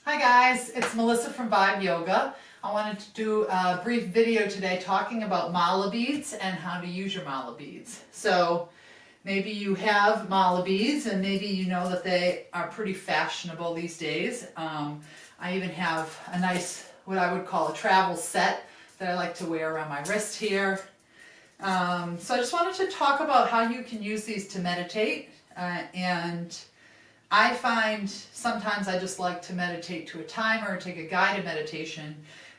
Hi guys, it's Melissa from Vibe Yoga. I wanted to do a brief video today talking about mala beads and how to use your mala beads. So maybe you have mala beads and maybe you know that they are pretty fashionable these days. I even have a nice, what I would call a travel set that I like to wear around my wrist here. So I just wanted to talk about how you can use these to meditate and I find sometimes I just like to meditate to a timer or take a guided meditation,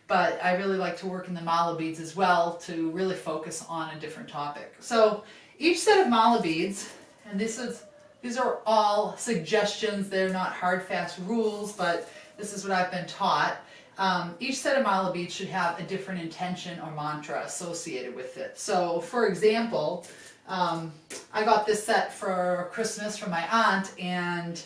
but I really like to work in the mala beads as well to really focus on a different topic. So each set of mala beads, and these are all suggestions, they're not hard fast rules, but this is what I've been taught. Each set of mala beads should have a different intention or mantra associated with it. So for example, I got this set for Christmas from my aunt, and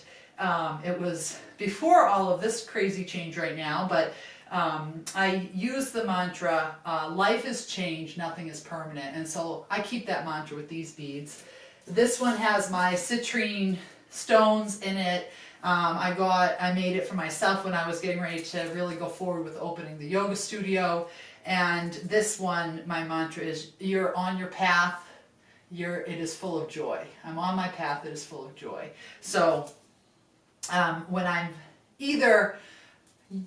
it was before all of this crazy change right now, but I use the mantra, life is change, nothing is permanent, and so I keep that mantra with these beads. This one has my citrine stones in it. I made it for myself when I was getting ready to really go forward with opening the yoga studio, and this one, my mantra is, you're on your path, it is full of joy. I'm on my path, it is full of joy. So when I'm either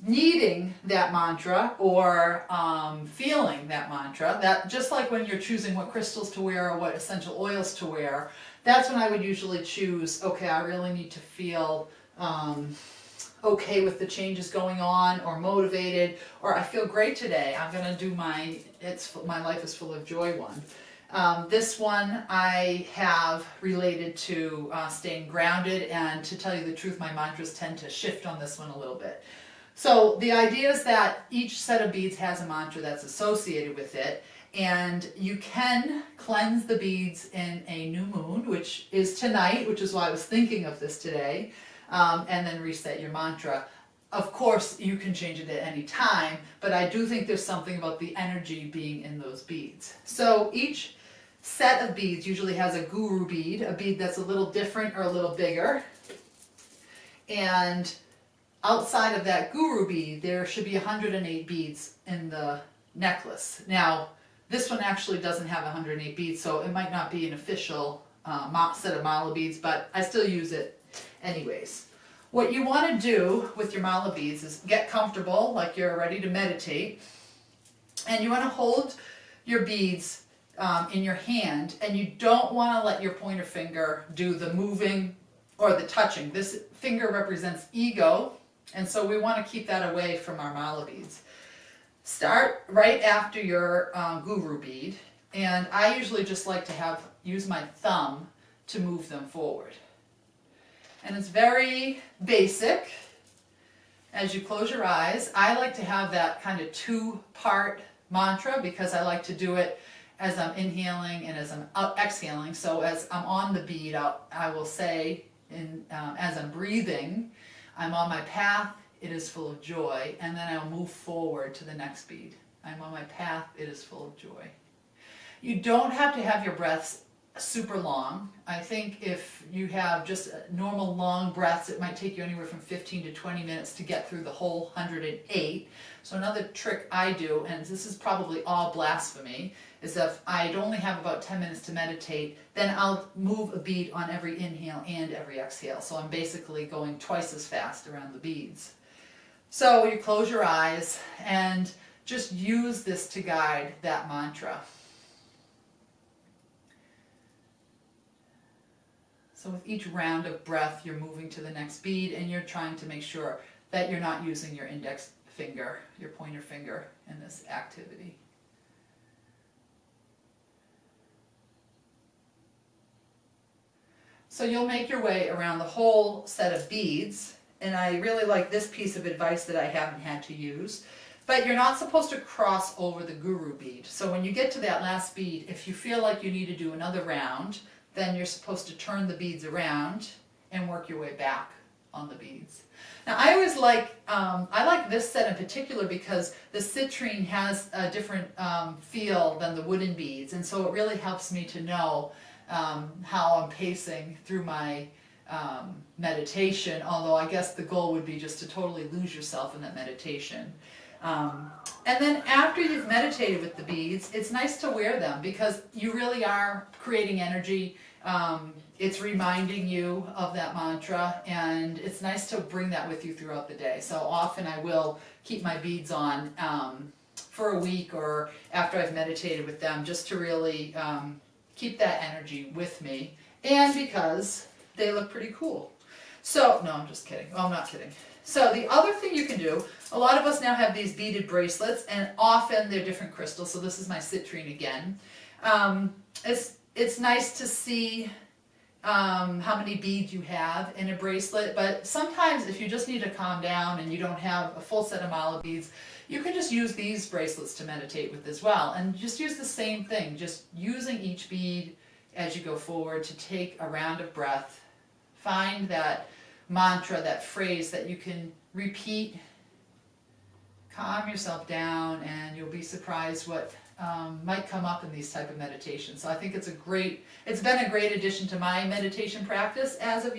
needing that mantra or feeling that mantra, that just like when you're choosing what crystals to wear or what essential oils to wear, that's when I would usually choose, okay, I really need to feel okay with the changes going on, or motivated, or I feel great today, I'm going to do my life is full of joy one. This one I have related to staying grounded, and to tell you the truth, my mantras tend to shift on this one a little bit. So the idea is that each set of beads has a mantra that's associated with it, and you can cleanse the beads in a new moon, which is tonight, which is why I was thinking of this today, and then reset your mantra. Of course, you can change it at any time, but I do think there's something about the energy being in those beads. So each set of beads usually has a guru bead, a bead that's a little different or a little bigger. And outside of that guru bead, there should be 108 beads in the necklace. Now, this one actually doesn't have 108 beads, so it might not be an official set of mala beads, but I still use it anyways. What you want to do with your mala beads is get comfortable, like you're ready to meditate, and you want to hold your beads in your hand, and you don't want to let your pointer finger do the moving or the touching. This finger represents ego, and so we want to keep that away from our mala beads. Start right after your guru bead, and I usually just like to use my thumb to move them forward. And it's very basic. As you close your eyes, I like to have that kind of two-part mantra because I like to do it as I'm inhaling and as I'm exhaling. So as I'm on the bead, I will say, as I'm breathing, I'm on my path, it is full of joy, and then I'll move forward to the next bead. I'm on my path, it is full of joy. You don't have to have your breaths super long. I think if you have just normal long breaths, it might take you anywhere from 15 to 20 minutes to get through the whole 108. So another trick I do, and this is probably all blasphemy, is if I'd only have about 10 minutes to meditate, then I'll move a bead on every inhale and every exhale. So I'm basically going twice as fast around the beads. So you close your eyes and just use this to guide that mantra. So with each round of breath, you're moving to the next bead, and you're trying to make sure that you're not using your index finger, your pointer finger, in this activity. So you'll make your way around the whole set of beads, and I really like this piece of advice that I haven't had to use. But you're not supposed to cross over the guru bead. So when you get to that last bead, if you feel like you need to do another round, then you're supposed to turn the beads around and work your way back on the beads. Now I always I like this set in particular because the citrine has a different feel than the wooden beads, and so it really helps me to know how I'm pacing through my meditation, although I guess the goal would be just to totally lose yourself in that meditation. And then after you've meditated with the beads, it's nice to wear them because you really are creating energy. It's reminding you of that mantra, and it's nice to bring that with you throughout the day. So often I will keep my beads on for a week or after I've meditated with them, just to really keep that energy with me, and because they look pretty cool. So, no, I'm just kidding. Well, I'm not kidding. So the other thing you can do, a lot of us now have these beaded bracelets, and often they're different crystals. So this is my citrine again. It's nice to see how many beads you have in a bracelet, but sometimes if you just need to calm down and you don't have a full set of mala beads, you can just use these bracelets to meditate with as well, and just use the same thing, just using each bead as you go forward to take a round of breath. Find that mantra, that phrase that you can repeat, calm yourself down, and you'll be surprised what might come up in these type of meditations. So I think it's been a great addition to my meditation practice as of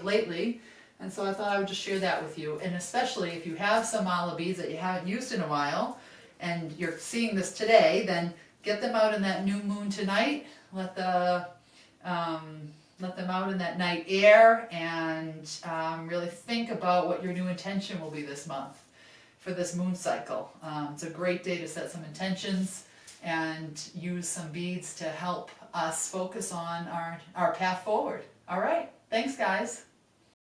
lately. And so I thought I would just share that with you. And especially if you have some mala beads that you haven't used in a while, and you're seeing this today, then get them out in that new moon tonight. Let them out in that night air, and really think about what your new intention will be this month for this moon cycle. It's a great day to set some intentions and use some beads to help us focus on our path forward. All right, thanks guys.